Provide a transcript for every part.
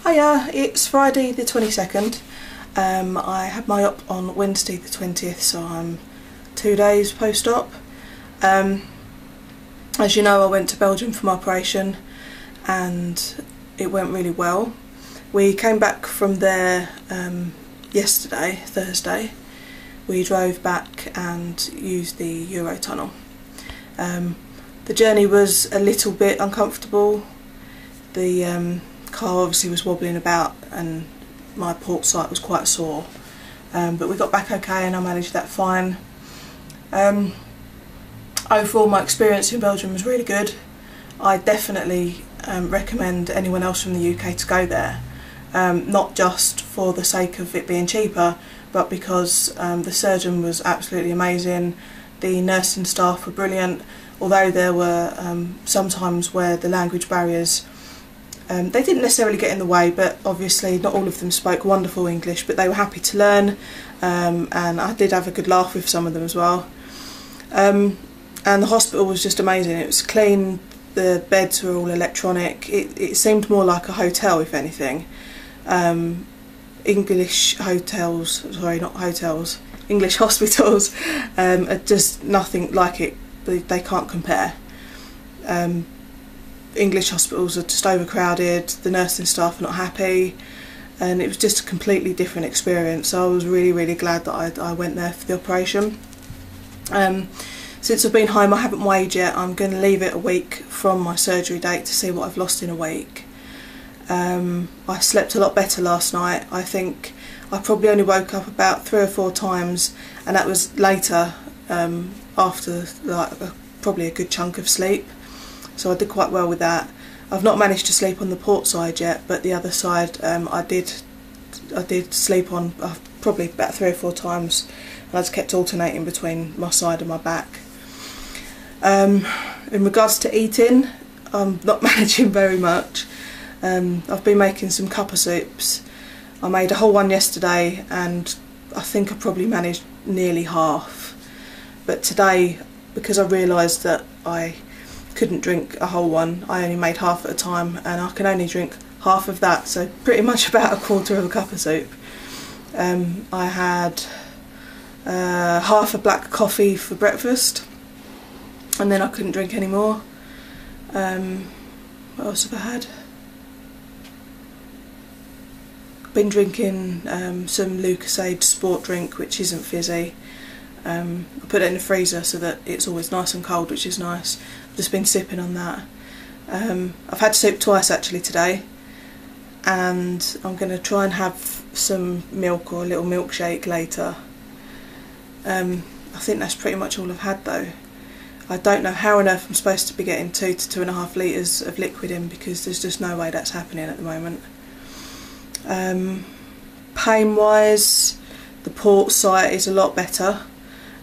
Hiya, it's Friday the 22nd. I had my op on Wednesday the 20th, so I'm 2 days post-op. As you know, I went to Belgium for my operation and it went really well. We came back from there yesterday, Thursday. We drove back and used the Eurotunnel. The journey was a little bit uncomfortable. The car obviously was wobbling about and my port site was quite sore, but we got back okay and I managed that fine. Overall, my experience in Belgium was really good. I definitely recommend anyone else from the UK to go there, not just for the sake of it being cheaper, but because the surgeon was absolutely amazing, the nursing staff were brilliant, although there were some times where the language barriers they didn't necessarily get in the way, but obviously not all of them spoke wonderful English, but they were happy to learn, and I did have a good laugh with some of them as well. And the hospital was just amazing. It was clean, the beds were all electronic, it seemed more like a hotel if anything. English hotels, sorry not hotels, English hospitals are just nothing like it, they can't compare. English hospitals are just overcrowded, the nursing staff are not happy, and it was just a completely different experience. So I was really glad that I went there for the operation. Since I've been home I haven't weighed yet. I'm going to leave it a week from my surgery date to see what I've lost in a week. I slept a lot better last night. I think I probably only woke up about 3 or 4 times, and that was later after like probably a good chunk of sleep. So I did quite well with that. I've not managed to sleep on the port side yet, but the other side I did sleep on probably about 3 or 4 times, and I just kept alternating between my side and my back. In regards to eating, I'm not managing very much. I've been making some cuppa soups. I made a whole one yesterday and I think I probably managed nearly half. But today, because I realised that I couldn't drink a whole one, I only made half at a time, and I can only drink half of that, so pretty much about a quarter of a cup of soup. I had half a black coffee for breakfast, and then I couldn't drink any more. What else have I had? Been drinking some Lucasade sport drink, which isn't fizzy. I put it in the freezer so that it's always nice and cold, which is nice. I've just been sipping on that. I've had soup twice actually today, and I'm going to try and have some milk or a little milkshake later. I think that's pretty much all I've had though. I don't know how on earth I'm supposed to be getting 2 to 2.5 litres of liquid in, because there's just no way that's happening at the moment. Pain wise, the port site is a lot better.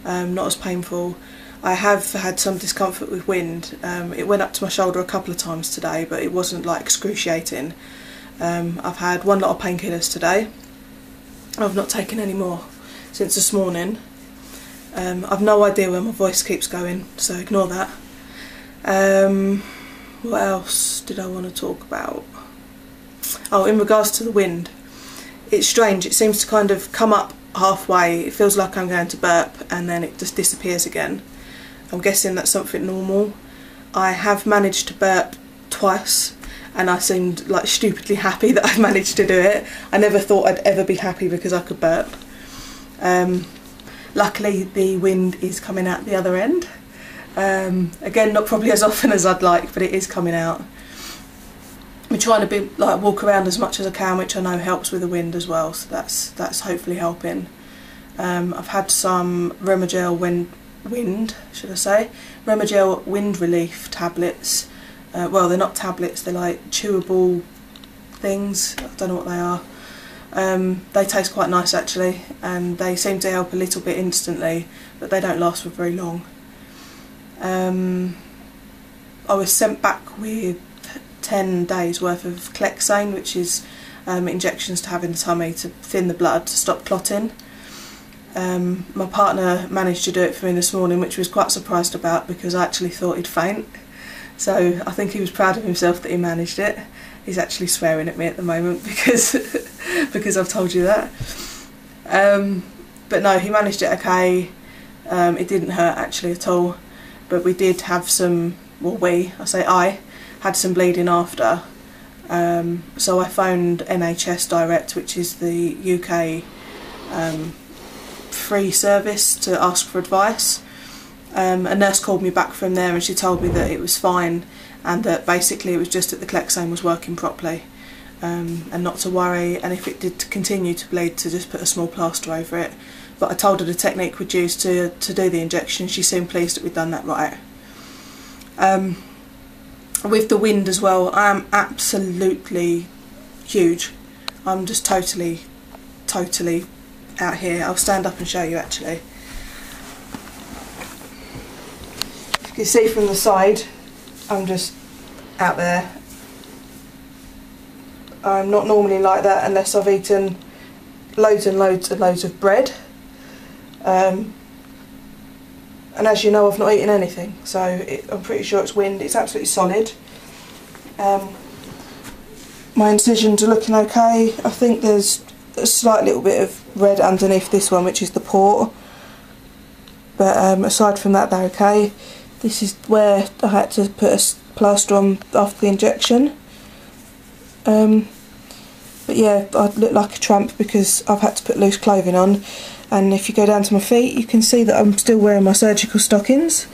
Not as painful. I have had some discomfort with wind. It went up to my shoulder a couple of times today, but it wasn't like excruciating. I've had one lot of painkillers today. I've not taken any more since this morning. I've no idea where my voice keeps going, so ignore that. What else did I want to talk about? Oh, in regards to the wind, it's strange. It seems to kind of come up halfway. It feels like I'm going to burp and then it just disappears again. I'm guessing that's something normal. I have managed to burp twice and I seemed like stupidly happy that I managed to do it. I never thought I'd ever be happy because I could burp. Luckily the wind is coming out the other end. Again, not probably as often as I'd like, but it is coming out. I'm trying to walk around as much as I can, which I know helps with the wind as well, so that's hopefully helping. I've had some Remagel Remagel wind relief tablets. Well, they're not tablets, they're like chewable things. I don't know what they are. They taste quite nice actually, and they seem to help a little bit instantly, but they don't last for very long. I was sent back with 10 days worth of Clexane, which is injections to have in the tummy to thin the blood to stop clotting. My partner managed to do it for me this morning, which I was quite surprised about because I actually thought he'd faint. So I think he was proud of himself that he managed it. He's actually swearing at me at the moment because because I've told you that. But no, he managed it okay. It didn't hurt actually at all, but we did have some, well I had some bleeding after. So I phoned NHS Direct, which is the UK free service, to ask for advice. A nurse called me back from there and she told me that it was fine and that basically it was just that the Clexane was working properly, and not to worry, and if it did continue to bleed to just put a small plaster over it. But I told her the technique we'd use to do the injection. She seemed pleased that we'd done that right. With the wind as well, I am absolutely huge. I'm just totally out here. I'll stand up and show you actually. You can see from the side, I'm just out there. I'm not normally like that unless I've eaten loads and loads and loads of bread. And as you know, I've not eaten anything, so I'm pretty sure it's wind. It's absolutely solid. My incisions are looking okay. I think there's a slight little bit of red underneath this one, which is the port, but aside from that they're okay. This is where I had to put a plaster on after the injection. But yeah, I look like a tramp because I've had to put loose clothing on, and if you go down to my feet you can see that I'm still wearing my surgical stockings,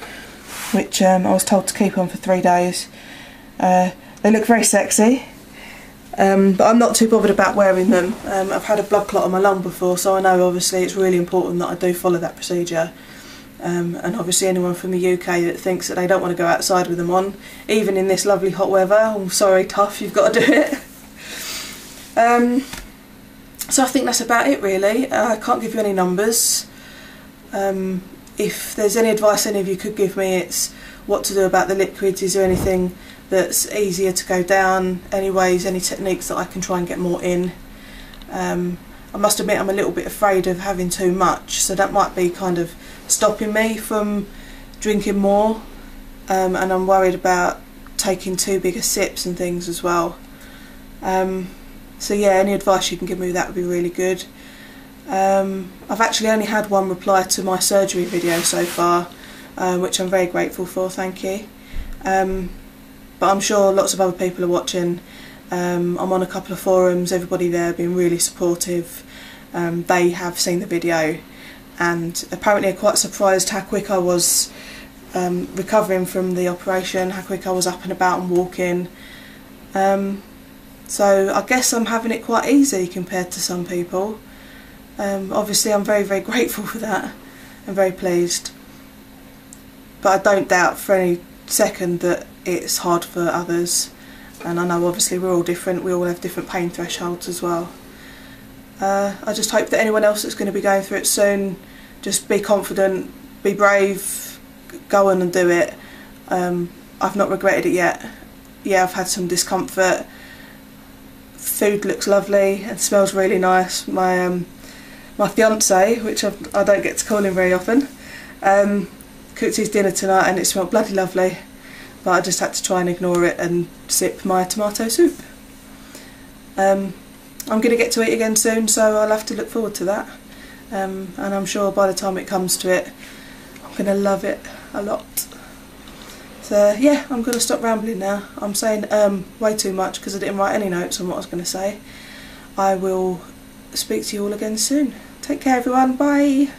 which I was told to keep on for 3 days. They look very sexy, but I'm not too bothered about wearing them. I've had a blood clot on my lung before, so I know obviously it's really important that I do follow that procedure. And obviously anyone from the UK that thinks that they don't want to go outside with them on, even in this lovely hot weather, I'm sorry tough, you've got to do it. So I think that's about it really. I can't give you any numbers. If there's any advice any of you could give me, it's what to do about the liquids. Is there anything that's easier to go down, any ways, any techniques that I can try and get more in? I must admit I'm a little bit afraid of having too much, so that might be kind of stopping me from drinking more, and I'm worried about taking too big a sips and things as well. So yeah, any advice you can give me, that would be really good. I've actually only had one reply to my surgery video so far, which I'm very grateful for, thank you. But I'm sure lots of other people are watching. I'm on a couple of forums, everybody there being really supportive. They have seen the video and apparently are quite surprised how quick I was recovering from the operation, how quick I was up and about and walking. So I guess I'm having it quite easy compared to some people. Obviously I'm very, very grateful for that. I'm very pleased. But I don't doubt for any second that it's hard for others. And I know obviously we're all different, we all have different pain thresholds as well. I just hope that anyone else that's going to be going through it soon, just be confident, be brave, go on and do it. I've not regretted it yet. Yeah, I've had some discomfort. Food looks lovely and smells really nice. My fiance, which I don't get to call him very often, cooked his dinner tonight and it smelled bloody lovely, but I just had to try and ignore it and sip my tomato soup. I'm going to get to eat again soon, so I'll have to look forward to that, and I'm sure by the time it comes to it I'm going to love it a lot. So yeah, I'm going to stop rambling now. I'm saying way too much because I didn't write any notes on what I was going to say. I will speak to you all again soon. Take care everyone, bye!